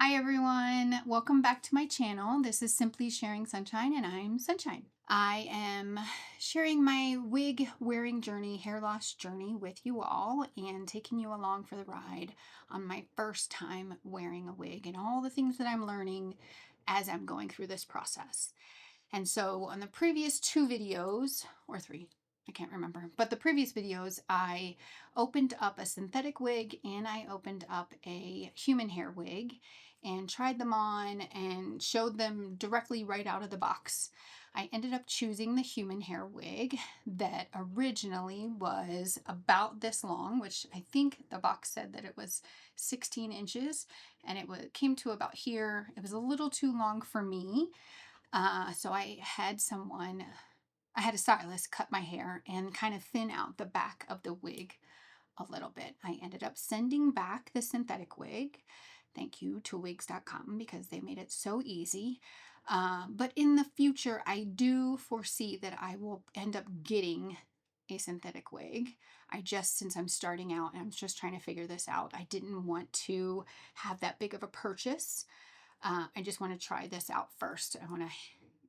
Hi everyone, welcome back to my channel. This is Simply Sharing Sunshine and I'm Sunshine. I am sharing my wig wearing journey, hair loss journey with you all and taking you along for the ride on my first time wearing a wig and all the things that I'm learning as I'm going through this process. And so on the previous two videos, or three, I can't remember, but the previous videos, I opened up a synthetic wig and I opened up a human hair wig and tried them on and showed them directly right out of the box. I ended up choosing the human hair wig that originally was about this long, which I think the box said that it was 16 inches, and it came to about here. It was a little too long for me. So I had a stylist cut my hair and kind of thin out the back of the wig a little bit. I ended up sending back the synthetic wig. Thank you to wigs.com because they made it so easy. But in the future, I do foresee that I will end up getting a synthetic wig. Since I'm starting out and I'm just trying to figure this out, I didn't want to have that big of a purchase. I just want to try this out first. I want to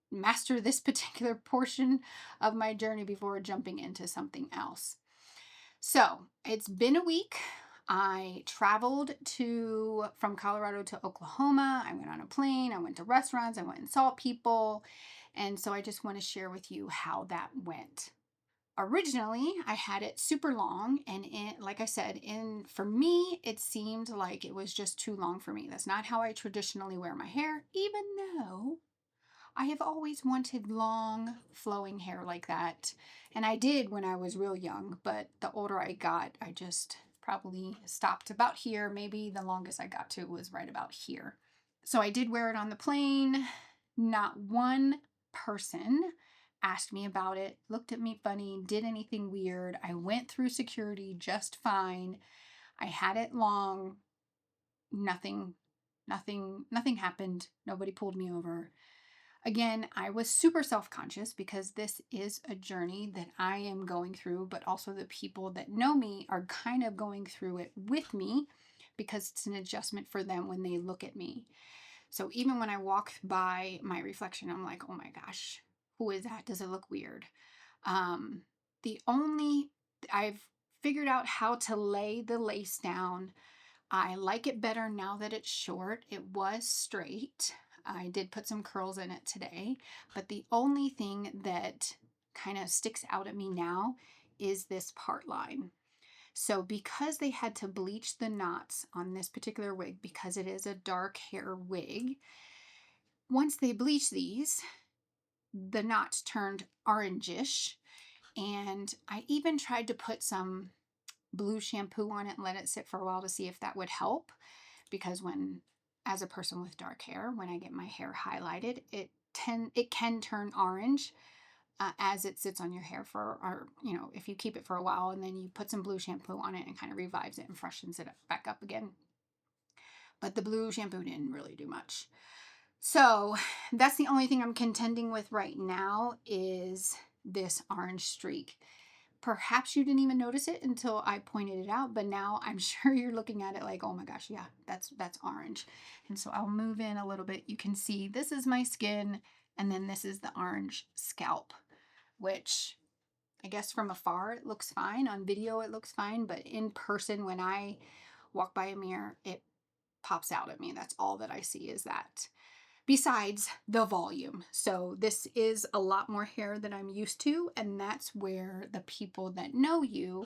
master this particular portion of my journey before jumping into something else. So it's been a week. I traveled from Colorado to Oklahoma. I went on a plane. I went to restaurants. I went and saw people. And so I just want to share with you how that went. Originally, I had it super long, and like I said, for me, it seemed like it was just too long for me. That's not how I traditionally wear my hair, even though I have always wanted long, flowing hair like that. And I did when I was real young, but the older I got, I just probably stopped about here. Maybe the longest I got to was right about here. So I did wear it on the plane. Not one person asked me about it, looked at me funny, did anything weird. I went through security just fine. I had it long. Nothing happened. Nobody pulled me over. Again, I was super self-conscious because this is a journey that I am going through, but also the people that know me are kind of going through it with me because it's an adjustment for them when they look at me. So even when I walk by my reflection, I'm like, oh my gosh, who is that? Does it look weird? Um, I've figured out how to lay the lace down. I like it better now that it's short. It was straight. I did put some curls in it today, but the only thing that kind of sticks out at me now is this part line. So because they had to bleach the knots on this particular wig, because it is a dark hair wig, once they bleach these, the knots turned orangish, and I even tried to put some blue shampoo on it and let it sit for a while to see if that would help, because as a person with dark hair, when I get my hair highlighted, it can turn orange as it sits on your hair if you keep it for a while and then you put some blue shampoo on it and kind of revives it and freshens it back up again. But the blue shampoo didn't really do much. So that's the only thing I'm contending with right now is this orange streak. Perhaps you didn't even notice it until I pointed it out, but now I'm sure you're looking at it like, oh my gosh, yeah, that's orange. And so I'll move in a little bit. You can see this is my skin, and then this is the orange scalp, which I guess from afar it looks fine. On video it looks fine, but in person when I walk by a mirror, it pops out at me. That's all that I see is that. Besides the volume. So this is a lot more hair than I'm used to, and that's where the people that know you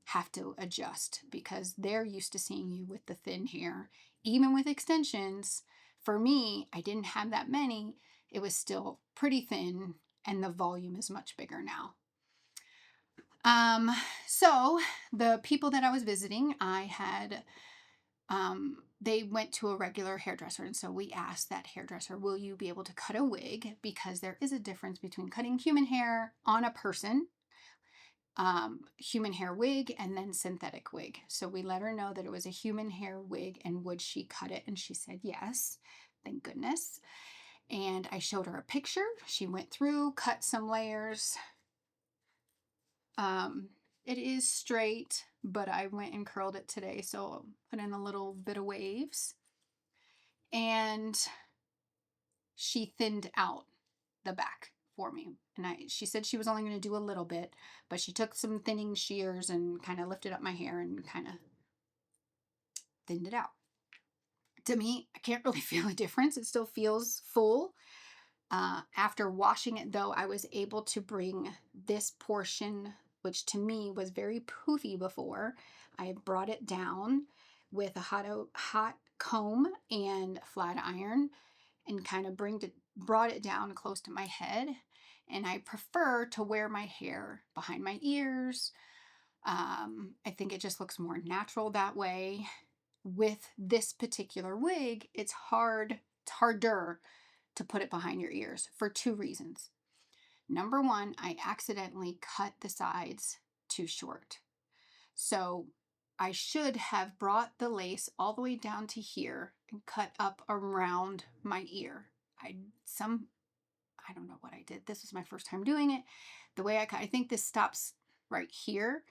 have to adjust because they're used to seeing you with the thin hair. Even with extensions, for me, I didn't have that many. It was still pretty thin, and the volume is much bigger now. So the people that I was visiting, they went to a regular hairdresser, and so we asked that hairdresser, will you be able to cut a wig? Because there is a difference between cutting human hair on a person, human hair wig, and then synthetic wig. So we let her know that it was a human hair wig and would she cut it? And she said yes, thank goodness. And I showed her a picture. She went through, cut some layers. It is straight, but I went and curled it today, so put in a little bit of waves. and she thinned out the back for me. And she said she was only going to do a little bit, but she took some thinning shears and kind of lifted up my hair and kind of thinned it out. To me, I can't really feel a difference. It still feels full. After washing it, though, I was able to bring this portion, which to me was very poofy before, I brought it down with a hot comb and flat iron and kind of brought it down close to my head. And I prefer to wear my hair behind my ears. I think it just looks more natural that way. With this particular wig, it's harder to put it behind your ears for two reasons. Number one, I accidentally cut the sides too short. So I should have brought the lace all the way down to here and cut up around my ear. I don't know what I did. This was my first time doing it. The way I think this stops right here.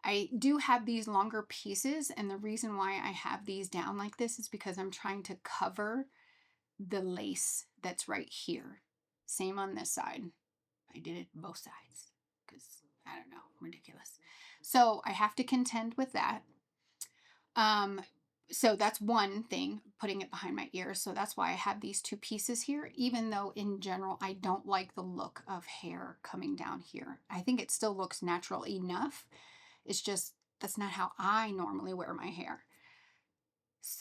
I do have these longer pieces, and the reason why I have these down like this is because I'm trying to cover the lace that's right here. Same on this side. I did it both sides because, I don't know, ridiculous. So I have to contend with that. So that's one thing, putting it behind my ears. So that's why I have these two pieces here, even though in general, I don't like the look of hair coming down here. I think it still looks natural enough. It's just, that's not how I normally wear my hair.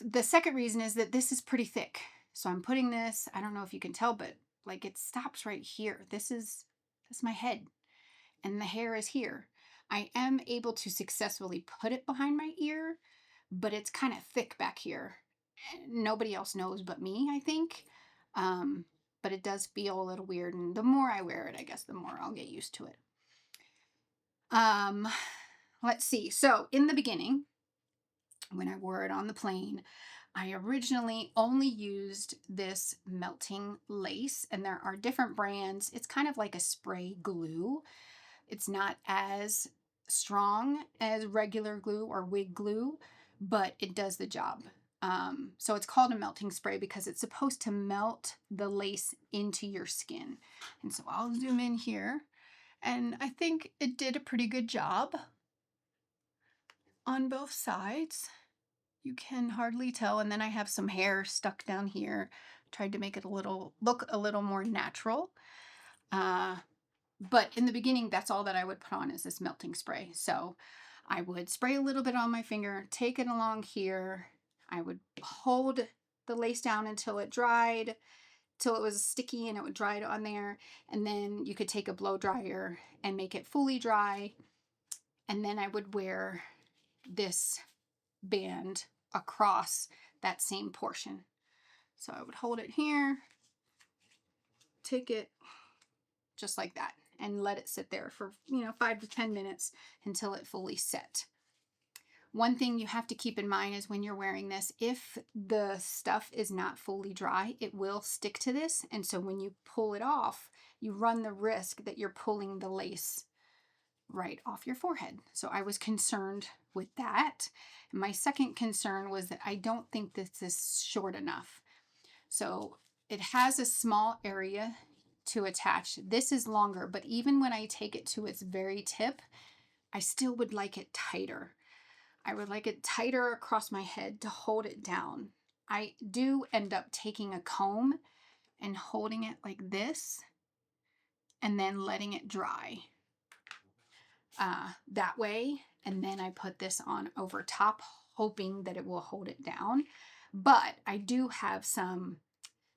The second reason is that this is pretty thick. So I'm putting this, I don't know if you can tell, but like it stops right here. That's my head and the hair is here. I am able to successfully put it behind my ear, but it's kind of thick back here. Nobody else knows but me, I think. But it does feel a little weird. And the more I wear it, I guess the more I'll get used to it. Let's see. So in the beginning, when I wore it on the plane, I originally only used this melting lace, and there are different brands. It's kind of like a spray glue. It's not as strong as regular glue or wig glue, but it does the job. So it's called a melting spray because it's supposed to melt the lace into your skin. And so I'll zoom in here, and I think it did a pretty good job on both sides. You can hardly tell. And then I have some hair stuck down here. Tried to make it look a little more natural. But in the beginning, that's all that I would put on is this melting spray. So I would spray a little bit on my finger, take it along here. I would hold the lace down until it dried, till it was sticky and it would dry it on there. And then you could take a blow dryer and make it fully dry. And then I would wear this band across that same portion. So I would hold it here, take it just like that, and let it sit there for 5 to 10 minutes until it fully set. One thing you have to keep in mind is when you're wearing this, if the stuff is not fully dry, it will stick to this. And so when you pull it off, you run the risk that you're pulling the lace right off your forehead. So I was concerned with that. My second concern was that I don't think this is short enough. So it has a small area to attach. This is longer, but even when I take it to its very tip, I still would like it tighter. I would like it tighter across my head to hold it down. I do end up taking a comb and holding it like this and then letting it dry that way. And then I put this on over top, hoping that it will hold it down. But I do have some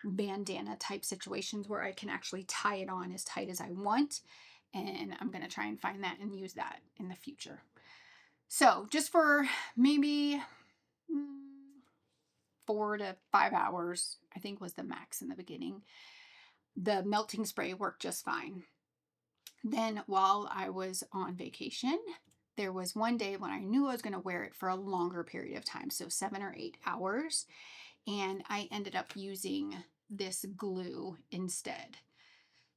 bandana type situations where I can actually tie it on as tight as I want. And I'm going to try and find that and use that in the future. So just for maybe 4 to 5 hours, I think was the max in the beginning, the melting spray worked just fine. Then while I was on vacation, there was one day when I knew I was going to wear it for a longer period of time, so 7 or 8 hours, and I ended up using this glue instead.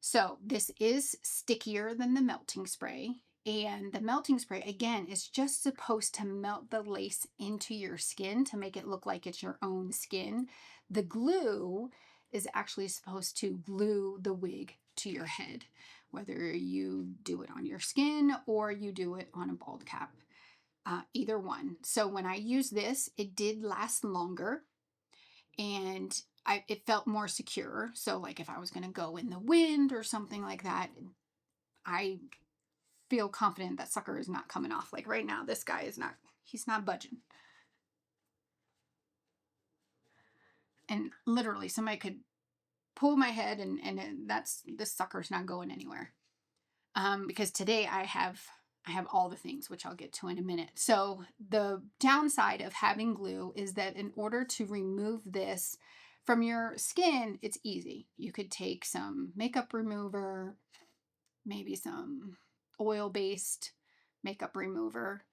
So this is stickier than the melting spray, and the melting spray, again, is just supposed to melt the lace into your skin to make it look like it's your own skin. The glue is actually supposed to glue the wig to your head, whether you do it on your skin or you do it on a bald cap, either one. So when I used this, it did last longer, and it felt more secure. So like if I was going to go in the wind or something like that, I feel confident that sucker is not coming off. Like right now, this guy is not, he's not budging. And literally somebody could pull my head and this sucker's not going anywhere. Because today I have all the things, which I'll get to in a minute. So the downside of having glue is that in order to remove this from your skin, it's easy. You could take some makeup remover, maybe some oil-based makeup remover.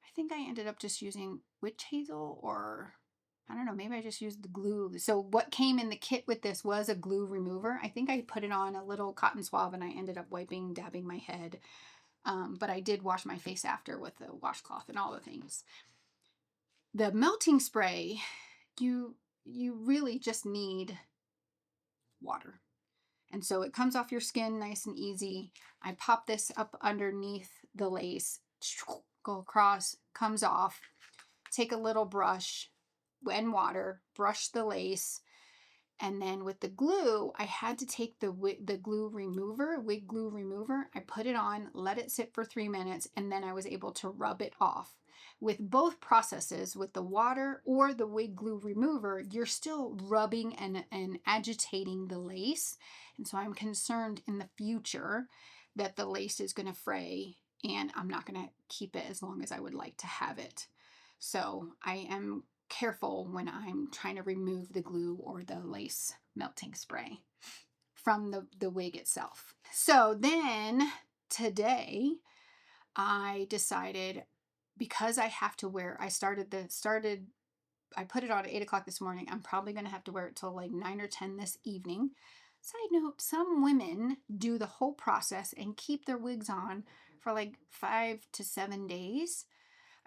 I think I ended up just using witch hazel, or I don't know, maybe I just used the glue. So what came in the kit with this was a glue remover. I think I put it on a little cotton swab and I ended up dabbing my head. But I did wash my face after with the washcloth and all the things. The melting spray, you really just need water. And so it comes off your skin nice and easy. I pop this up underneath the lace, go across, comes off. Take a little brush and water, brush the lace, and then with the glue, I had to take the wig glue remover. I put it on, let it sit for 3 minutes, and then I was able to rub it off. With both processes, with the water or the wig glue remover, you're still rubbing and agitating the lace. And so I'm concerned in the future that the lace is going to fray and I'm not going to keep it as long as I would like to have it. So I am careful when I'm trying to remove the glue or the lace melting spray from the wig itself. So then today I decided, because I have to wear, I put it on at 8 o'clock this morning. I'm probably going to have to wear it till like 9 or 10 this evening. Side note, some women do the whole process and keep their wigs on for like 5 to 7 days.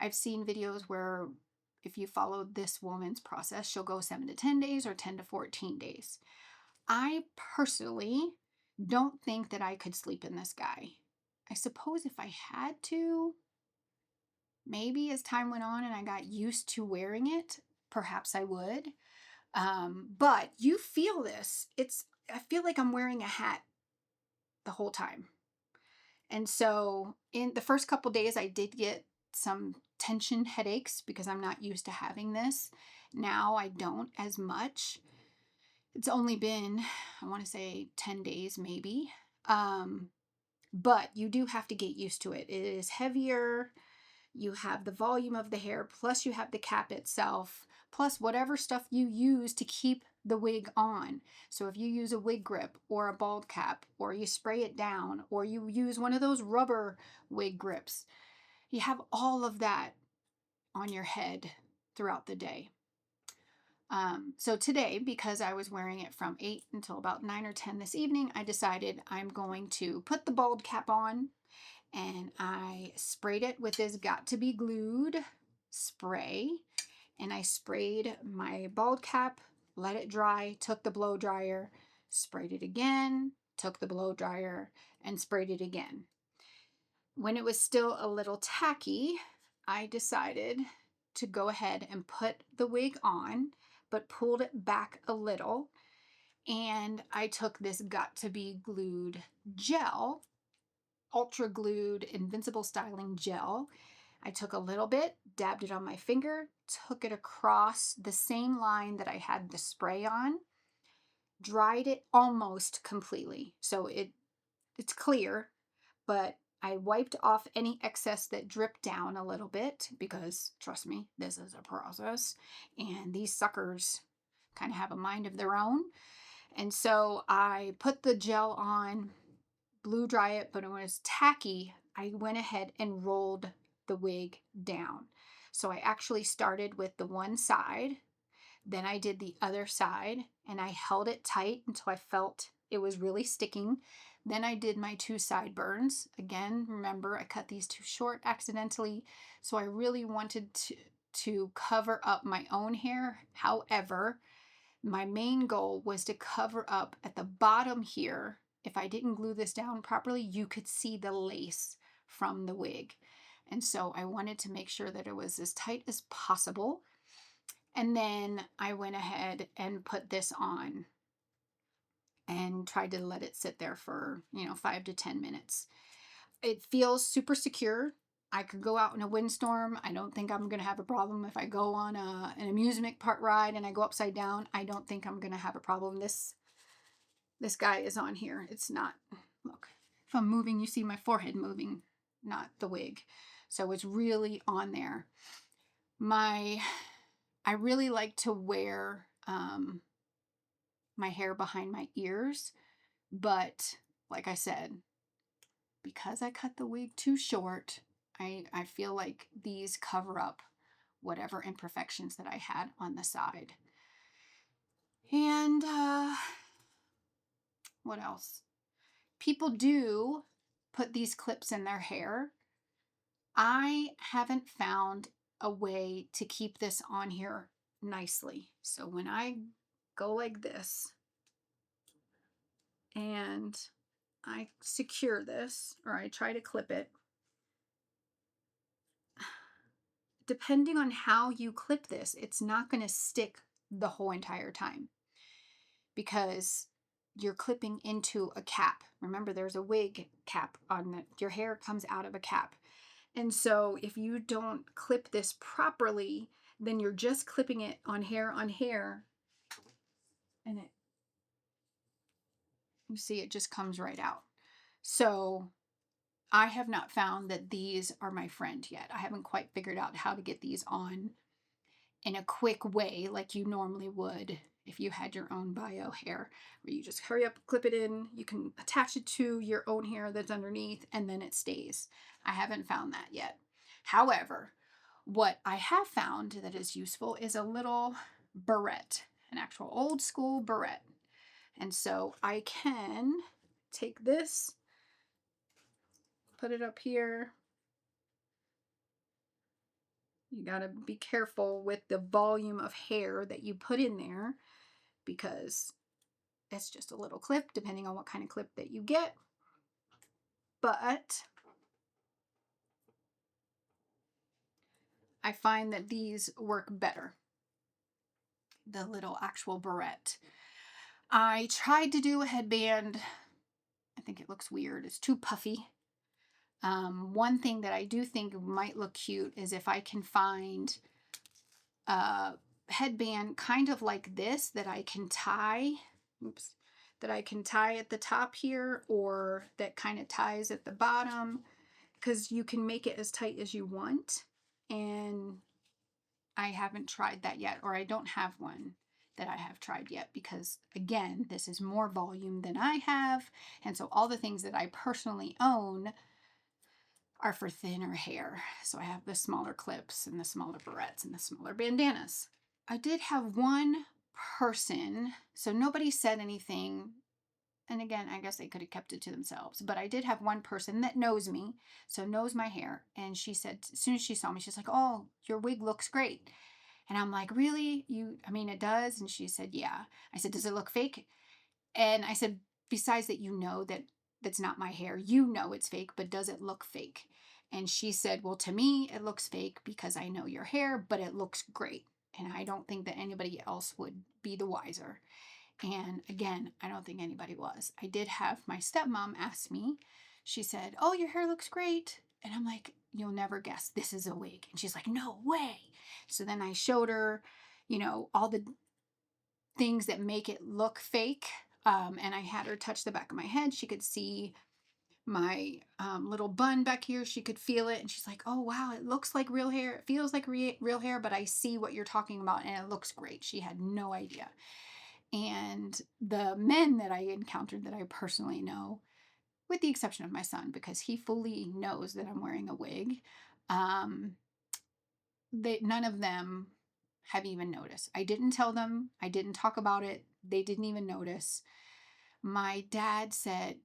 I've seen videos where if you follow this woman's process, she'll go 7 to 10 days or 10 to 14 days. I personally don't think that I could sleep in this guy. I suppose if I had to, maybe as time went on and I got used to wearing it, perhaps I would. But you feel this. I feel like I'm wearing a hat the whole time. And so in the first couple days, I did get some tension headaches because I'm not used to having this. Now I don't as much. It's only been, I want to say 10 days maybe. But you do have to get used to it. It is heavier. You have the volume of the hair, plus you have the cap itself, plus whatever stuff you use to keep the wig on. So if you use a wig grip or a bald cap, or you spray it down, or you use one of those rubber wig grips, you have all of that on your head throughout the day. So today, because I was wearing it from 8 until about 9 or 10 this evening, I decided I'm going to put the bald cap on, and I sprayed it with this Got to Be Glued spray, and I sprayed my bald cap, let it dry, took the blow dryer, sprayed it again, took the blow dryer, and sprayed it again. When it was still a little tacky, I decided to go ahead and put the wig on, but pulled it back a little, and I took this Got to Be Glued gel, ultra glued invincible styling gel. I took a little bit, dabbed it on my finger, took it across the same line that I had the spray on, dried it almost completely. So it's clear, but I wiped off any excess that dripped down a little bit because, trust me, this is a process, and these suckers kind of have a mind of their own. And so I put the gel on, blew dry it, but when it was tacky, I went ahead and rolled the wig down. So I actually started with the one side, then I did the other side, and I held it tight until I felt it was really sticking. Then I did my 2 sideburns. Again, remember, I cut these too short accidentally, so I really wanted to cover up my own hair. However, my main goal was to cover up at the bottom here. If I didn't glue this down properly, you could see the lace from the wig. And so I wanted to make sure that it was as tight as possible. And then I went ahead and put this on and tried to let it sit there for, 5 to 10 minutes. It feels super secure. I could go out in a windstorm. I don't think I'm going to have a problem if I go on an amusement park ride and I go upside down. I don't think I'm going to have a problem. This guy is on here. It's not, look, if I'm moving, you see my forehead moving, not the wig. So it's really on there. I really like to wear my hair behind my ears, but like I said, because I cut the wig too short, I feel like these cover up whatever imperfections that I had on the side. And what else? People do put these clips in their hair. I haven't found a way to keep this on here nicely. So when I go like this and I secure this, or I try to clip it, depending on how you clip this, it's not going to stick the whole entire time because you're clipping into a cap. Remember, there's a wig cap on it. Your hair comes out of a cap. And so if you don't clip this properly, then you're just clipping it on hair, and you see it just comes right out. So I have not found that these are my friend yet. I haven't quite figured out how to get these on in a quick way like you normally would if you had your own bio hair, where you just hurry up, clip it in, you can attach it to your own hair that's underneath, and then it stays. I haven't found that yet. However, what I have found that is useful is a little barrette, an actual old school barrette. And so I can take this, put it up here. You got to be careful with the volume of hair that you put in there because it's just a little clip depending on what kind of clip that you get. But I find that these work better, the little actual barrette. I tried to do a headband. I think it looks weird. It's too puffy. One thing that I do think might look cute is if I can find a headband kind of like this that I can tie, that I can tie at the top here, or that kind of ties at the bottom, because you can make it as tight as you want. And I haven't tried that yet, or I don't have one that I have tried yet, because again, this is more volume than I have. And so all the things that I personally own are for thinner hair. So I have the smaller clips and the smaller barrettes and the smaller bandanas. I did have one person, so nobody said anything. And again, I guess they could have kept it to themselves. But I did have one person that knows me, so knows my hair. And she said, as soon as she saw me, she's like, "Oh, your wig looks great." And I'm like, "Really? It does?" And she said, "Yeah." I said, "Does it look fake?" And I said, "Besides that, that's not my hair. You know it's fake, but does it look fake?" And she said, "Well, to me, it looks fake because I know your hair, but it looks great. And I don't think that anybody else would be the wiser." And again, I don't think anybody was. I did have my stepmom ask me, she said, "Oh, your hair looks great." And I'm like, "You'll never guess, this is a wig." And she's like, "No way." So then I showed her, all the things that make it look fake. And I had her touch the back of my head. She could see my little bun back here. She could feel it. And she's like, "Oh, wow, it looks like real hair. It feels like real hair, but I see what you're talking about and it looks great." She had no idea. And the men that I encountered that I personally know, with the exception of my son, because he fully knows that I'm wearing a wig, none of them have even noticed. I didn't tell them. I didn't talk about it. They didn't even notice. My dad said,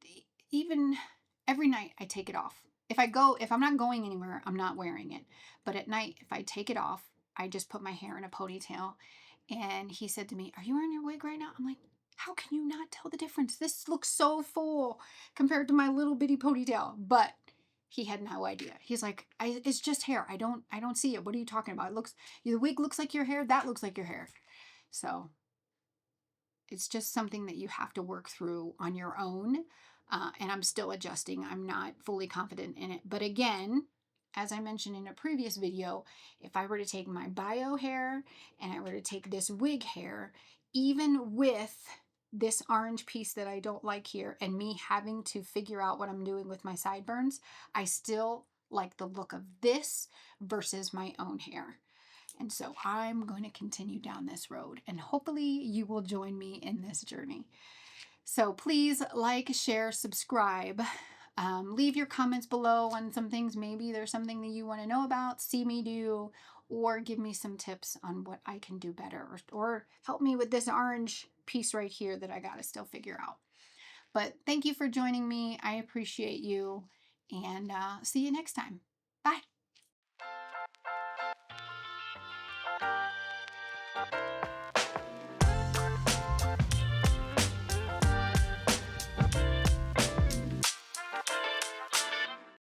even every night I take it off. If I'm not going anywhere, I'm not wearing it. But at night, if I take it off, I just put my hair in a ponytail And he said to me, "Are you wearing your wig right now?" I'm like, "How can you not tell the difference? This looks so full compared to my little bitty ponytail." But he had no idea. He's like, "It's just hair. I don't see it. What are you talking about? It looks, the wig looks like your hair. That looks like your hair." So it's just something that you have to work through on your own. And I'm still adjusting. I'm not fully confident in it. But again, as I mentioned in a previous video, if I were to take my bio hair and I were to take this wig hair, even with this orange piece that I don't like here and me having to figure out what I'm doing with my sideburns, I still like the look of this versus my own hair. And so I'm going to continue down this road, and hopefully you will join me in this journey. So please like, share, subscribe. Leave your comments below on some things. Maybe there's something that you want to know about, see me do, or give me some tips on what I can do better, or help me with this orange piece right here that I got to still figure out. But thank you for joining me. I appreciate you, and see you next time. Bye.